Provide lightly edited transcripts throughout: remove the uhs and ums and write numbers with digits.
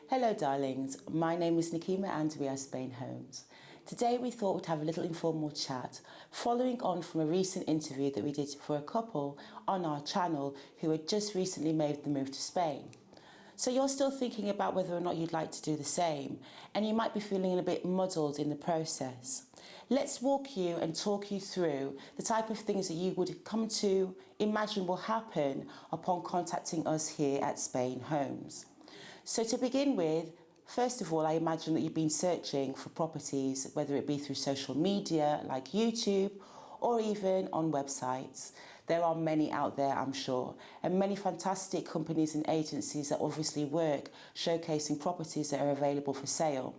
Hello darlings, my name is Nikima and we are Spainhomes. Today we thought we'd have a little informal chat following on from a recent interview that we did for a couple on our channel who had just recently made the move to Spain. So you're still thinking about whether or not you'd like to do the same, and you might be feeling a bit muddled in the process. Let's walk you and talk you through the type of things that you would come to imagine will happen upon contacting us here at Spainhomes. So to begin with, first of all, I imagine that you've been searching for properties, whether it be through social media like YouTube or even on websites. There are many out there, I'm sure, and many fantastic companies and agencies that obviously work showcasing properties that are available for sale.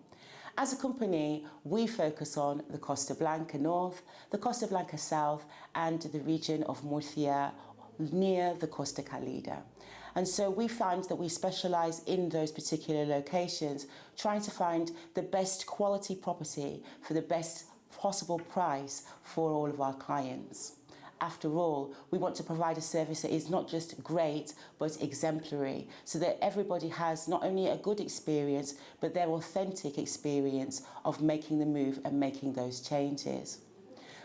As a company, we focus on the Costa Blanca North, the Costa Blanca South, and the region of Murcia near the Costa Calida. And so we find that we specialise in those particular locations, trying to find the best quality property for the best possible price for all of our clients. After all, we want to provide a service that is not just great, but exemplary, so that everybody has not only a good experience, but their authentic experience of making the move and making those changes.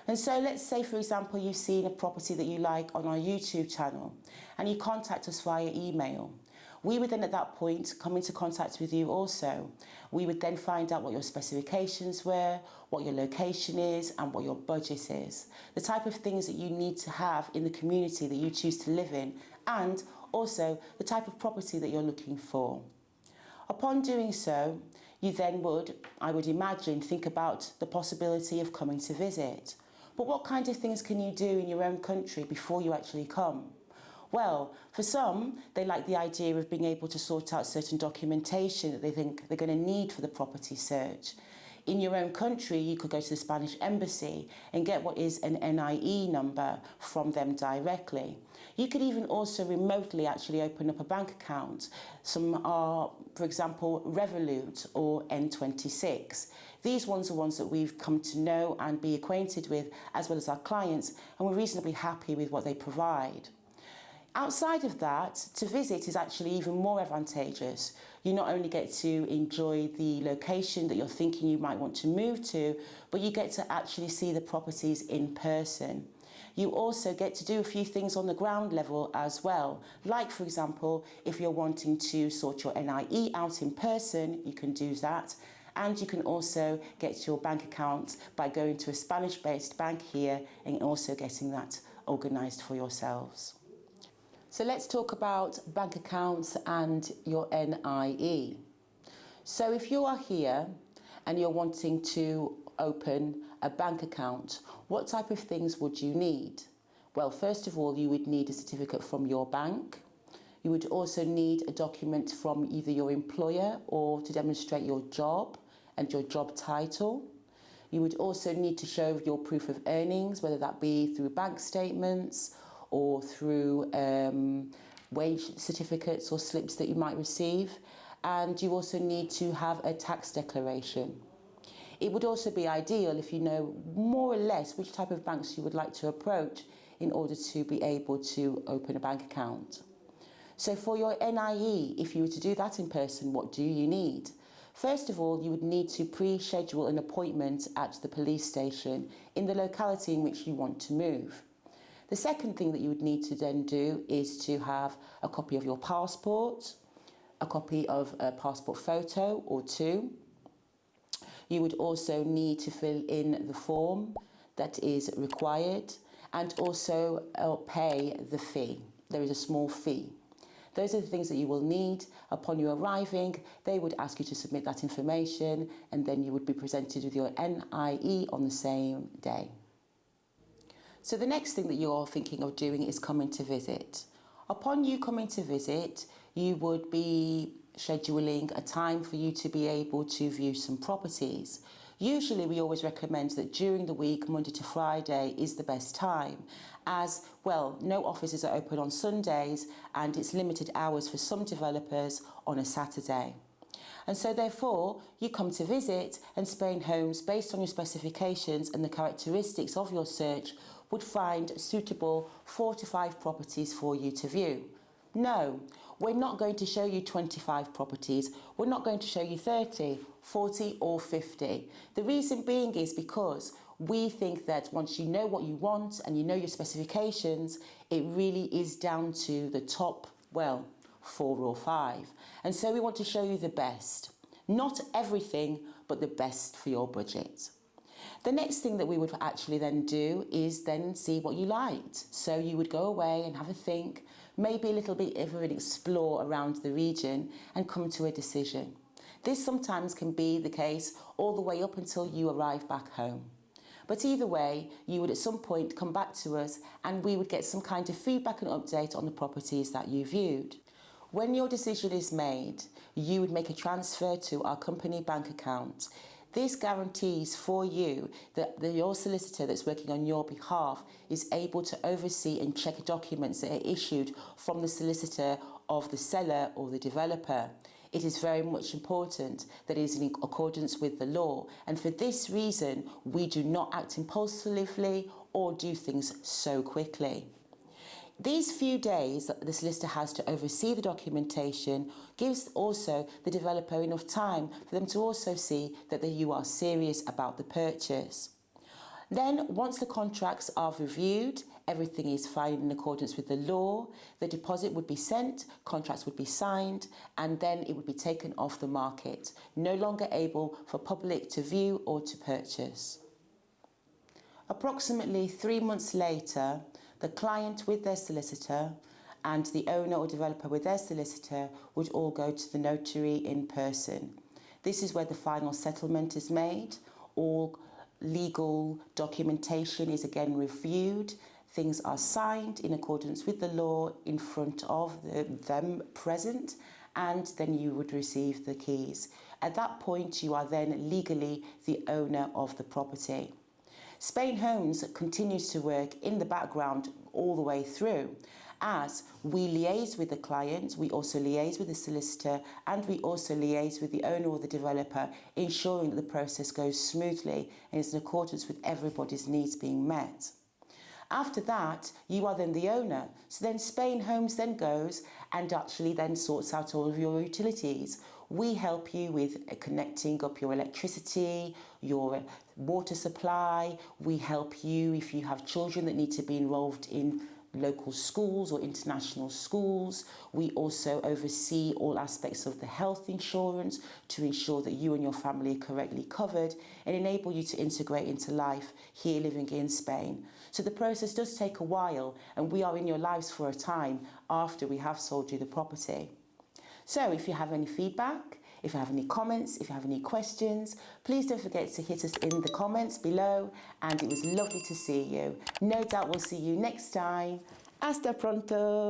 And so let's say, for example, you've seen a property that you like on our YouTube channel and you contact us via email. We would then at that point come into contact with you also. We would then find out what your specifications were, what your location is and what your budget is. The type of things that you need to have in the community that you choose to live in, and also the type of property that you're looking for. Upon doing so, you then would, I would imagine, think about the possibility of coming to visit. But what kind of things can you do in your own country before you actually come? Well, for some, they like the idea of being able to sort out certain documentation that they think they're going to need for the property search. In your own country, you could go to the Spanish embassy and get what is an NIE number from them directly. You could even also remotely actually open up a bank account. Some are, for example, Revolut or N26. These ones are ones that we've come to know and be acquainted with, as well as our clients, and we're reasonably happy with what they provide. Outside of that, to visit is actually even more advantageous. You not only get to enjoy the location that you're thinking you might want to move to, but you get to actually see the properties in person. You also get to do a few things on the ground level as well. Like, for example, if you're wanting to sort your NIE out in person, you can do that. And you can also get your bank account by going to a Spanish-based bank here and also getting that organised for yourselves. So let's talk about bank accounts and your NIE. So if you are here and you're wanting to open a bank account, what type of things would you need? Well, first of all, you would need a certificate from your bank. You would also need a document from either your employer or to demonstrate your job and your job title. You would also need to show your proof of earnings, whether that be through bank statements or through wage certificates or slips that you might receive. And you also need to have a tax declaration. It would also be ideal if you know more or less which type of banks you would like to approach in order to be able to open a bank account. So for your NIE, if you were to do that in person, what do you need? First of all, you would need to pre-schedule an appointment at the police station in the locality in which you want to move. The second thing that you would need to then do is to have a copy of your passport, a copy of a passport photo or two. You would also need to fill in the form that is required and also pay the fee. There is a small fee. Those are the things that you will need. Upon you arriving, they would ask you to submit that information and then you would be presented with your NIE on the same day. So the next thing that you're thinking of doing is coming to visit. Upon you coming to visit, you would be scheduling a time for you to be able to view some properties. Usually we always recommend that during the week, Monday to Friday is the best time, as well, no offices are open on Sundays and it's limited hours for some developers on a Saturday. And so therefore, you come to visit and Spainhomes, based on your specifications and the characteristics of your search, would find suitable 4 to 5 properties for you to view. No, We're not going to show you 25 properties. We're not going to show you 30, 40 or 50. The reason being is because we think that once you know what you want and you know your specifications, it really is down to the top, well, 4 or 5. And so we want to show you the best. Not everything, but the best for your budget. The next thing that we would actually then do is then see what you liked. So you would go away and have a think, maybe a little bit of an explore around the region and come to a decision. This sometimes can be the case all the way up until you arrive back home. But either way, you would at some point come back to us and we would get some kind of feedback and update on the properties that you viewed. When your decision is made, you would make a transfer to our company bank account. This guarantees for you that your solicitor that's working on your behalf is able to oversee and check documents that are issued from the solicitor of the seller or the developer. It is very much important that it is in accordance with the law, and for this reason we do not act impulsively or do things so quickly. These few days that the solicitor has to oversee the documentation gives also the developer enough time for them to also see that you are serious about the purchase. Then, once the contracts are reviewed, everything is fine in accordance with the law, the deposit would be sent, contracts would be signed, and then it would be taken off the market, no longer able for public to view or to purchase. Approximately 3 months later, the client with their solicitor and the owner or developer with their solicitor would all go to the notary in person. This is where the final settlement is made. All legal documentation is again reviewed. Things are signed in accordance with the law in front of them present, and then you would receive the keys. At that point, you are then legally the owner of the property. Spainhomes continues to work in the background all the way through. As we liaise with the client, we also liaise with the solicitor, and we also liaise with the owner or the developer, ensuring that the process goes smoothly and is in accordance with everybody's needs being met. After that, you are then the owner. So then Spainhomes then goes and actually then sorts out all of your utilities. We help you with connecting up your electricity, your water supply. We help you if you have children that need to be involved in local schools or international schools. We also oversee all aspects of the health insurance to ensure that you and your family are correctly covered and enable you to integrate into life here living in Spain. So the process does take a while, and we are in your lives for a time after we have sold you the property. So if you have any feedback, if you have any comments, if you have any questions, please don't forget to hit us in the comments below, and it was lovely to see you. No doubt we'll see you next time. Hasta pronto!